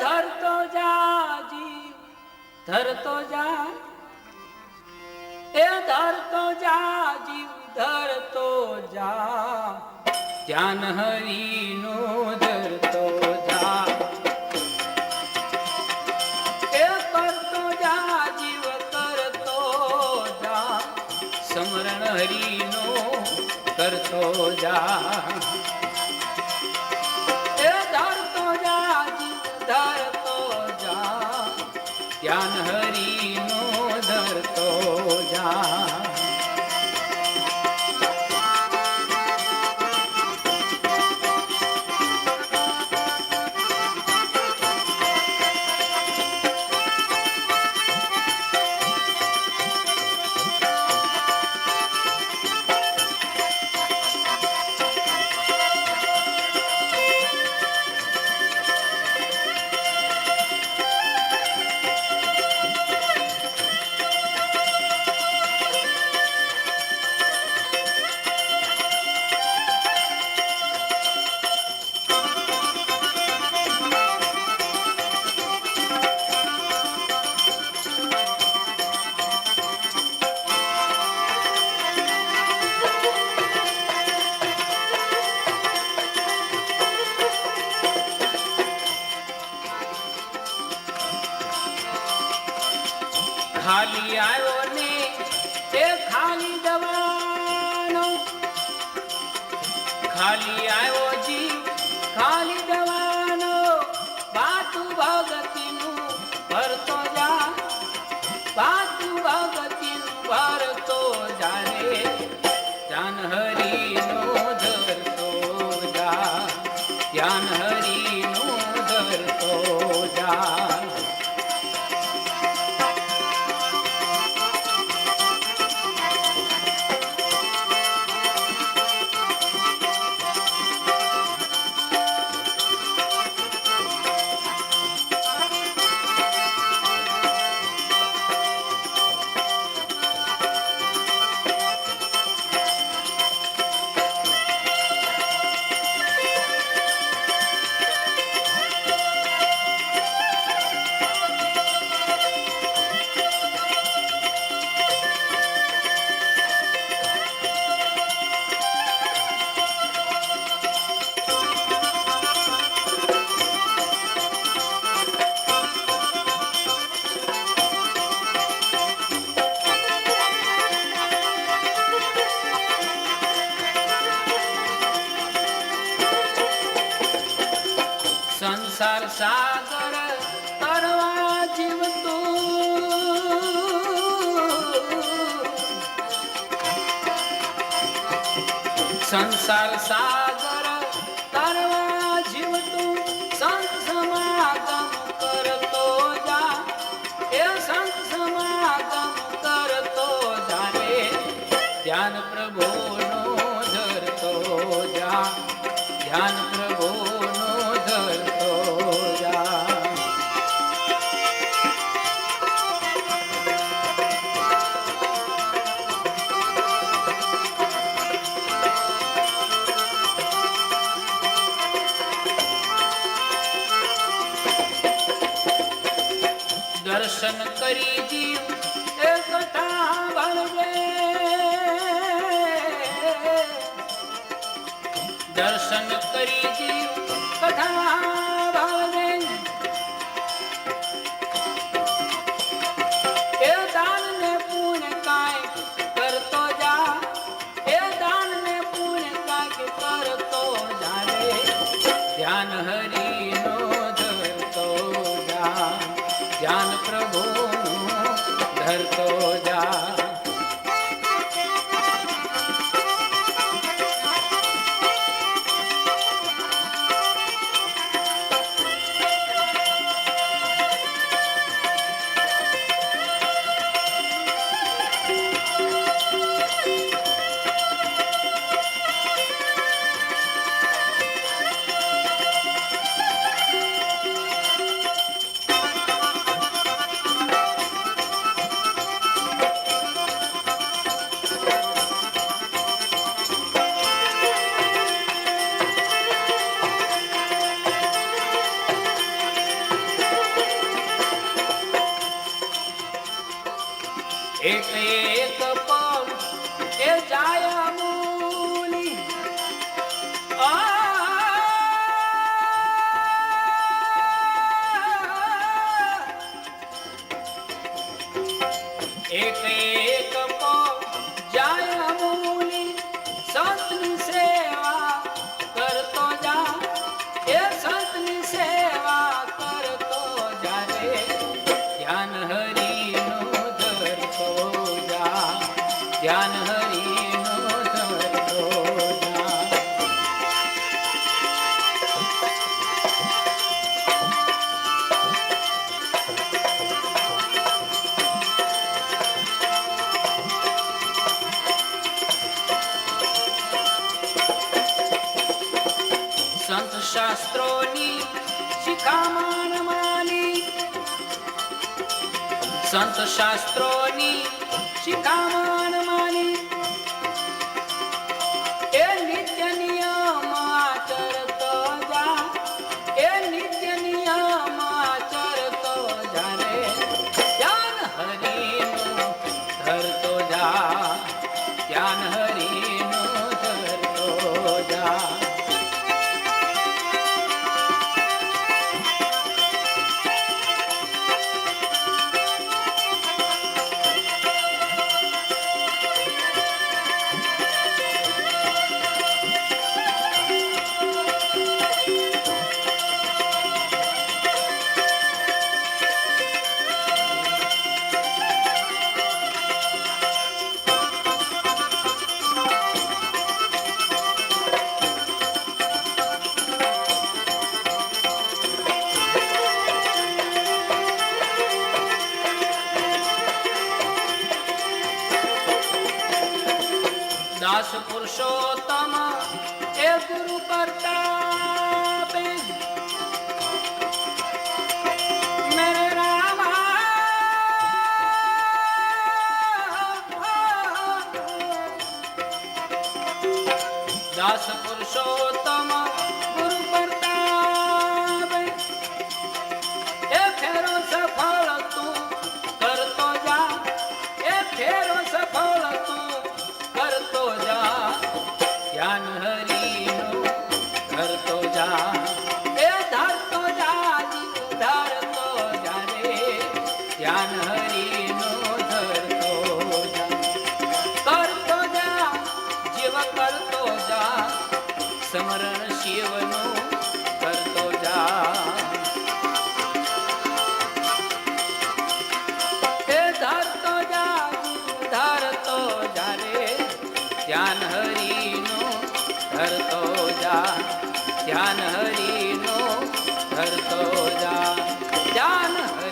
ધરતો જા જીવ ધરતો જા, એ ધરતો જા જીવ ધરતો જા, ધ્યાન હરિનું ધરતો જા, એ કરતો જા જીવ કરતો જા, સ્મરણ હરિનું કરતો જા, એ ધરતો જા જીવ ધરતો જા, ધ્યાન હરિનું ધરતો જા. ખાલી આવ્યો ને એ ખાલી દવાનો, ખાલી આવ્યો જીવ ખાલી દવાનો, બાતું ભગતીનું ભરતો જા, બાતું ભગતીનું ભરતો જા રે, ધ્યાન હરિનું ધરતો જા, ધ્યાન હરિનું ધરતો જા. સંસાર સાગર તરવા જીવતું, સંસાર સાગર તરવા જીવતું, સંત સમાગમ કરતો જા, એ સંત સમાગમ કરતો જા રે, ધ્યાન પ્રભુનું ધરતો જા, ધ્યાન પ્રભુનું ધરતો જા. દર્શન કરી જીવ એ કથા ભણજે, દર્શન કરી જીવ કથા ભણજે, એ દાન ને પુણ્ય કાંઈ કરતો જા, એ દાન ને પુણ્ય કાંઈક કરતો જા રે, ધ્યાન હરિનો ધરતો જા, ધ્યાન પ્રભુનું ધરતો જા. શાસ્ત્રોની શિખામણ માની, સંત શાસ્ત્રોની શિખામણ માની, એ નિત્ય નિયમ આચરતો જા, એ નિત્ય નિયમ આચરતો જા રે, ધ્યાન હરિનું ધરતો જા, ધ્યાન હરિનું ધરતો જા. દાસ પુરુષોત્તમ એ ગુરુ પ્રતાપે, મેરે રામા દાસ પુરુષોત્તમ ગુરુ પ્રતાપે, એ ફેરો સફળ તું કરતો જા, એ ફેરો સફળ તું કરતો જા, ધ્યાન હરિનું ધરતો જા, એ ધરતો જા, જીવ ધરતો જા રે, ધ્યાન હરિનું ધરતો જા, કરતો જા, જીવ કરતો જા, સ્મરણ શિવનું કરતો જા, એ ધરતો જા, જીવ ધરતો જા રે, ધ્યાન હરિનું ધરતો જા, ધ્યાન હરિનું ધરતો જા, ધ્યાન હરિ